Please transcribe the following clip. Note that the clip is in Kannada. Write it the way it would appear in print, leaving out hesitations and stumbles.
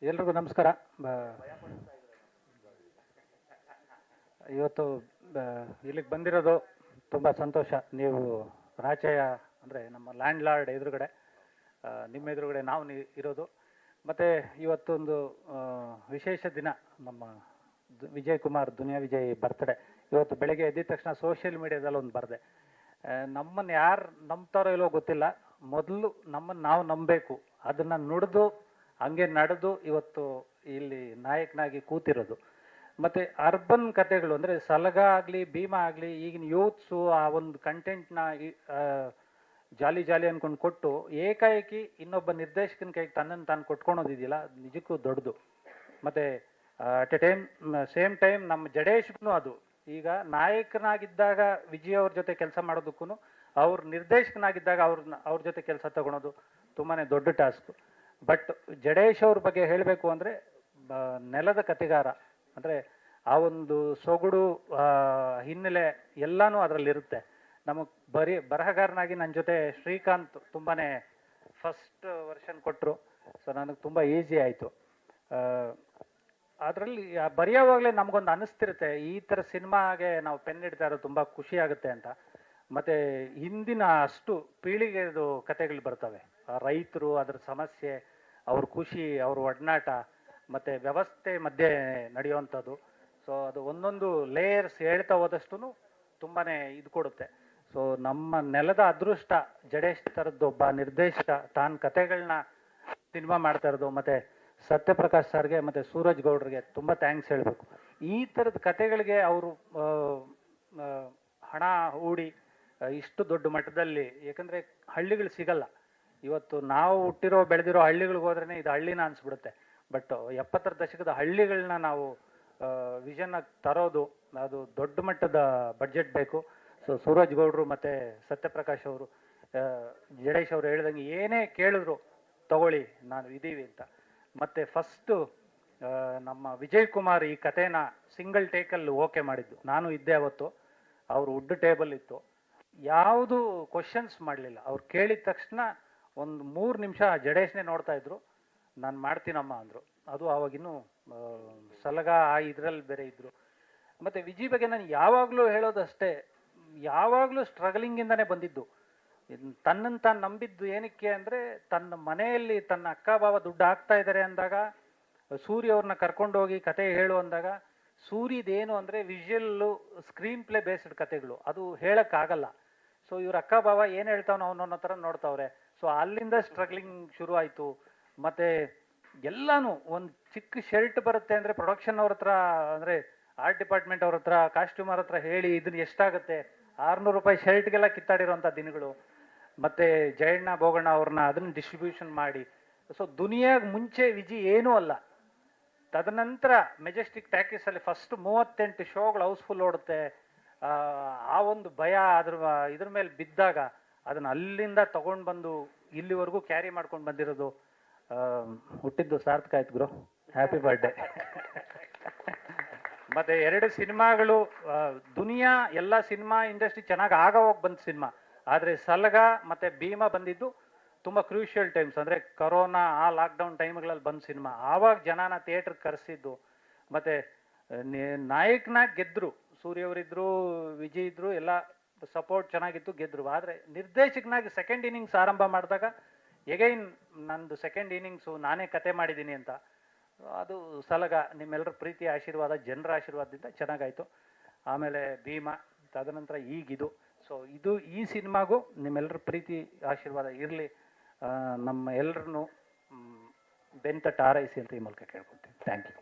ಎಲ್ರಿಗೂ ನಮಸ್ಕಾರ. ಇವತ್ತು ಇಲ್ಲಿಗೆ ಬಂದಿರೋದು ತುಂಬ ಸಂತೋಷ. ನೀವು ರಾಚೆಯ ಅಂದರೆ ನಮ್ಮ ಲ್ಯಾಂಡ್ ಲಾರ್ಡ್ ಎದುರುಗಡೆ, ನಿಮ್ಮ ಎದುರುಗಡೆ ನಾವು ಇರೋದು. ಮತ್ತು ಇವತ್ತೊಂದು ವಿಶೇಷ ದಿನ, ನಮ್ಮ ವಿಜಯ್ ಕುಮಾರ್ ದುನಿಯಾ ವಿಜಯ್ ಬರ್ತ್ಡೇ. ಇವತ್ತು ಬೆಳಗ್ಗೆ ಎದ್ದಿದ ತಕ್ಷಣ ಸೋಷಿಯಲ್ ಮೀಡಿಯಾದಲ್ಲಿ ಒಂದು ಬರೆದೆ, ನಮ್ಮನ್ನು ಯಾರು ನಂಬ್ತಾರೋ ಇಲ್ಲೋ ಗೊತ್ತಿಲ್ಲ, ಮೊದಲು ನಮ್ಮನ್ನು ನಾವು ನಂಬಬೇಕು, ಅದನ್ನು ನುಡಿದು ಹಂಗೆ ನಡೆದು ಇವತ್ತು ಇಲ್ಲಿ ನಾಯಕನಾಗಿ ಕೂತಿರೋದು. ಮತ್ತು ಅರ್ಬನ್ ಕತೆಗಳು ಅಂದರೆ ಸಲಗ ಆಗಲಿ ಭೀಮಾ ಆಗಲಿ, ಈಗಿನ ಯೂತ್ಸು ಆ ಒಂದು ಕಂಟೆಂಟ್ನ ಜಾಲಿ ಜಾಲಿ ಅಂದ್ಕೊಂಡು ಕೊಟ್ಟು ಏಕಾಏಕಿ ಇನ್ನೊಬ್ಬ ನಿರ್ದೇಶಕನ ಕೈಗೆ ತನ್ನನ್ನು ತಾನು ಕೊಟ್ಕೊಳೋದಿದೆಯಲ್ಲ, ನಿಜಕ್ಕೂ ದೊಡ್ಡದು. ಮತ್ತು ಅಟ್ ಎ ಸೇಮ್ ಟೈಮ್ ನಮ್ಮ ಜಡೇಶ್ಗೂ ಅದು ಈಗ ನಾಯಕನಾಗಿದ್ದಾಗ ವಿಜಯ್ ಅವ್ರ ಜೊತೆ ಕೆಲಸ ಮಾಡೋದಕ್ಕೂ ಅವ್ರ ನಿರ್ದೇಶಕನಾಗಿದ್ದಾಗ ಅವ್ರ ಜೊತೆ ಕೆಲಸ ತಗೊಳೋದು ತುಂಬಾ ದೊಡ್ಡ ಟಾಸ್ಕು. ಬಟ್ ಜಡೇಶ್ ಅವ್ರ ಬಗ್ಗೆ ಹೇಳಬೇಕು ಅಂದರೆ ನೆಲದ ಕತೆಗಾರ, ಅಂದರೆ ಆ ಒಂದು ಸೊಗಡು ಹಿನ್ನೆಲೆ ಎಲ್ಲನೂ ಅದರಲ್ಲಿರುತ್ತೆ. ನಮಗೆ ಬರಹಗಾರನಾಗಿ ನನ್ನ ಜೊತೆ ಶ್ರೀಕಾಂತ್ ತುಂಬಾ ಫಸ್ಟ್ ವರ್ಷನ್ ಕೊಟ್ಟರು. ಸೊ ನನಗೆ ತುಂಬ ಈಸಿ ಆಯಿತು. ಅದರಲ್ಲಿ ಬರೆಯೋವಾಗಲೇ ನಮಗೊಂದು ಅನ್ನಿಸ್ತಿರುತ್ತೆ, ಈ ಥರ ಸಿನಿಮಾಗೆ ನಾವು ಪೆನ್ ಹಿಡ್ತಾ ಇರೋದು ತುಂಬ ಖುಷಿ ಆಗುತ್ತೆ ಅಂತ. ಮತ್ತು ಹಿಂದಿನ ಅಷ್ಟು ಪೀಳಿಗೆದು ಕತೆಗಳು ಬರ್ತವೆ, ರೈತರು, ಅದರ ಸಮಸ್ಯೆ, ಅವ್ರ ಖುಷಿ, ಅವ್ರ ಒಡನಾಟ, ಮತ್ತು ವ್ಯವಸ್ಥೆ ಮಧ್ಯೆ ನಡೆಯುವಂಥದ್ದು. ಸೊ ಅದು ಒಂದೊಂದು ಲೇಯರ್ಸ್ ಹೇಳ್ತಾ ಹೋದಷ್ಟು ತುಂಬಾ ಇದು ಕೊಡುತ್ತೆ. ಸೊ ನಮ್ಮ ನೆಲದ ಅದೃಷ್ಟ ಜಡೇಶ್ ಥರದ್ದೊಬ್ಬ ನಿರ್ದೇಶಕ ತಾನು ಕತೆಗಳನ್ನ ಸಿನಿಮಾ ಮಾಡ್ತಾ ಇರೋದು. ಮತ್ತು ಸತ್ಯಪ್ರಕಾಶ್ ಸರ್ಗೆ ಮತ್ತು ಸೂರಜ್ ಗೌಡ್ರಿಗೆ ತುಂಬ ಥ್ಯಾಂಕ್ಸ್ ಹೇಳಬೇಕು. ಈ ಥರದ ಕತೆಗಳಿಗೆ ಅವರು ಹಣ ಹೂಡಿ ಇಷ್ಟು ದೊಡ್ಡ ಮಟ್ಟದಲ್ಲಿ, ಯಾಕಂದರೆ ಹಳ್ಳಿಗಳು ಸಿಗಲ್ಲ. ಇವತ್ತು ನಾವು ಹುಟ್ಟಿರೋ ಬೆಳೆದಿರೋ ಹಳ್ಳಿಗಳಿಗೆ ಹೋದ್ರೇ ಇದು ಹಳ್ಳಿನ ಅನಿಸ್ಬಿಡುತ್ತೆ. ಬಟ್ 70ರ ದಶಕದ ಹಳ್ಳಿಗಳನ್ನ ನಾವು ವಿಷನ್ನಾಗಿ ತರೋದು, ಅದು ದೊಡ್ಡ ಮಟ್ಟದ ಬಡ್ಜೆಟ್ ಬೇಕು. ಸೊ ಸೂರಜ್ ಗೌಡ್ರು ಮತ್ತು ಸತ್ಯಪ್ರಕಾಶ್ ಅವರು, ಜಡೇಶ್ ಅವರು ಹೇಳ್ದಂಗೆ ಏನೇ ಕೇಳಿದ್ರು ತಗೊಳ್ಳಿ, ನಾನು ಇದ್ದೀವಿ ಅಂತ. ಮತ್ತು ಫಸ್ಟು ನಮ್ಮ ವಿಜಯ್ ಕುಮಾರ್ ಈ ಕಥೆನ ಸಿಂಗಲ್ ಟೇಕಲ್ಲಿ ಓಕೆ ಮಾಡಿದ್ದು. ನಾನು ಇದ್ದೆ ಅವತ್ತು, ಅವರು ವುಡ್ ಟೇಬಲ್ ಇತ್ತು, ಯಾವುದು ಕ್ವಶನ್ಸ್ ಮಾಡಲಿಲ್ಲ. ಅವ್ರು ಕೇಳಿದ ತಕ್ಷಣ ಒಂದು 3 ನಿಮಿಷ ಜಡೇಶ್ನೇ ನೋಡ್ತಾ ಇದ್ರು, ನಾನು ಮಾಡ್ತೀನಮ್ಮ ಅಂದರು. ಅದು ಆವಾಗಿನ್ನೂ ಸಲಗ ಆ ಇದರಲ್ಲಿ ಬೇರೆ ಇದ್ದರು. ಮತ್ತು ವಿಜಯ್ ಬಗ್ಗೆ ನಾನು ಯಾವಾಗಲೂ ಹೇಳೋದಷ್ಟೇ, ಯಾವಾಗಲೂ ಸ್ಟ್ರಗಲಿಂಗಿಂದನೇ ಬಂದಿದ್ದು. ತನ್ನನ್ನು ತಾನು ನಂಬಿದ್ದು ಏನಕ್ಕೆ ಅಂದರೆ, ತನ್ನ ಮನೆಯಲ್ಲಿ ತನ್ನ ಅಕ್ಕ ಬಾವ ದುಡ್ಡು ಹಾಕ್ತಾ ಇದ್ದಾರೆ ಅಂದಾಗ, ಸೂರ್ಯ ಅವ್ರನ್ನ ಕರ್ಕೊಂಡೋಗಿ ಕತೆ ಹೇಳು ಅಂದಾಗ, ಸೂರ್ಯದೇನು ಅಂದರೆ ವಿಷುವಲ್ಲು ಸ್ಕ್ರೀನ್ ಪ್ಲೇ ಬೇಸ್ಡ್ ಕತೆಗಳು, ಅದು ಹೇಳೋಕ್ಕಾಗಲ್ಲ. ಸೊ ಇವ್ರ ಅಕ್ಕ ಬಾವ ಏನು ಹೇಳ್ತಾವನೋ ಅವನನ್ನ ಥರ ನೋಡ್ತಾವ್ರೆ. ಸೊ ಅಲ್ಲಿಂದ ಸ್ಟ್ರಗ್ಲಿಂಗ್ ಶುರು ಆಯಿತು. ಮತ್ತು ಎಲ್ಲನೂ ಒಂದು ಚಿಕ್ಕ ಶರ್ಟ್ ಬರುತ್ತೆ ಅಂದರೆ ಪ್ರೊಡಕ್ಷನ್ ಅವ್ರ ಹತ್ರ, ಅಂದರೆ ಆರ್ಟ್ ಡಿಪಾರ್ಟ್ಮೆಂಟ್ ಅವ್ರ ಹತ್ರ, ಕಾಸ್ಟ್ಯೂಮರ್ ಹತ್ರ ಹೇಳಿ ಇದನ್ನು ಎಷ್ಟಾಗುತ್ತೆ, 600 ರೂಪಾಯಿ ಶರ್ಟ್ಗೆಲ್ಲ ಕಿತ್ತಾಡಿರೋಂಥ ದಿನಗಳು. ಮತ್ತು ಜಯಣ್ಣ ಬೋಗಣ್ಣ ಅವ್ರನ್ನ ಅದನ್ನು ಡಿಸ್ಟ್ರಿಬ್ಯೂಷನ್ ಮಾಡಿ. ಸೊ ದುನಿಯಾಗ ಮುಂಚೆ ವಿಜಯ್ ಏನೂ ಅಲ್ಲ. ತದನಂತರ ಮೆಜೆಸ್ಟಿಕ್ ಟ್ಯಾಕಿಸಲ್ಲಿ ಫಸ್ಟ್ 38 ಶೋಗಳು ಹೌಸ್ಫುಲ್ ಓಡುತ್ತೆ. ಆ ಒಂದು ಭಯ ಇದ್ರ ಮೇಲೆ ಬಿದ್ದಾಗ ಅದನ್ನು ಅಲ್ಲಿಂದ ತಗೊಂಡು ಬಂದು ಇಲ್ಲಿವರೆಗೂ ಕ್ಯಾರಿ ಮಾಡ್ಕೊಂಡು ಬಂದಿರೋದು. ಹುಟ್ಟಿದ್ದು ಸಾರ್ಥಕ ಆಯ್ತು ಗುರು, ಹ್ಯಾಪಿ ಬರ್ಡೇ. ಮತ್ತು 2 ಸಿನಿಮಾಗಳು, ದುನಿಯಾ ಎಲ್ಲ ಸಿನಿಮಾ ಇಂಡಸ್ಟ್ರಿ ಚೆನ್ನಾಗಿ ಹೋಗಿ ಬಂದ ಸಿನಿಮಾ. ಆದರೆ ಸಲಗ ಮತ್ತು ಭೀಮಾ ಬಂದಿದ್ದು ತುಂಬ ಕ್ರೂಷಿಯಲ್ ಟೈಮ್ಸ್, ಅಂದರೆ ಕೊರೋನಾ ಆ ಲಾಕ್ಡೌನ್ ಟೈಮ್ಗಳಲ್ಲಿ ಬಂದ ಸಿನಿಮಾ. ಆವಾಗ ಜನನ ಥಿಯೇಟ್ರಿಗೆ ಕರೆಸಿದ್ದು. ಮತ್ತು ನಾಯಕನಾಗಿ ಗೆದ್ದರು, ಸೂರ್ಯವರಿದ್ದರು, ವಿಜಯ್ ಇದ್ದರು, ಎಲ್ಲ ಸಪೋರ್ಟ್ ಚೆನ್ನಾಗಿತ್ತು, ಗೆದ್ದರು. ಆದರೆ ನಿರ್ದೇಶಕನಾಗಿ ಸೆಕೆಂಡ್ ಇನ್ನಿಂಗ್ಸ್ ಆರಂಭ ಮಾಡಿದಾಗ ಎಗೈನ್ ನಂದು ಸೆಕೆಂಡ್ ಇನ್ನಿಂಗ್ಸು ನಾನೇ ಕತೆ ಮಾಡಿದ್ದೀನಿ ಅಂತ. ಅದು ಸಲಗ ನಿಮ್ಮೆಲ್ಲರ ಪ್ರೀತಿ ಆಶೀರ್ವಾದ, ಜನರ ಆಶೀರ್ವಾದದಿಂದ ಚೆನ್ನಾಗಾಯಿತು. ಆಮೇಲೆ ಭೀಮಾ, ತದನಂತರ ಈಗಿದು. ಸೊ ಇದು ಈ ಸಿನಿಮಾಗೂ ನಿಮ್ಮೆಲ್ಲರ ಪ್ರೀತಿ ಆಶೀರ್ವಾದ ಇರಲಿ, ನಮ್ಮ ಎಲ್ಲರನ್ನೂ ಬೆಂತಟ್ಟು ಆರೈಸಿ ಅಂತ ಈ ಮೂಲಕ ಕೇಳ್ಕೊತೀನಿ. Thank you.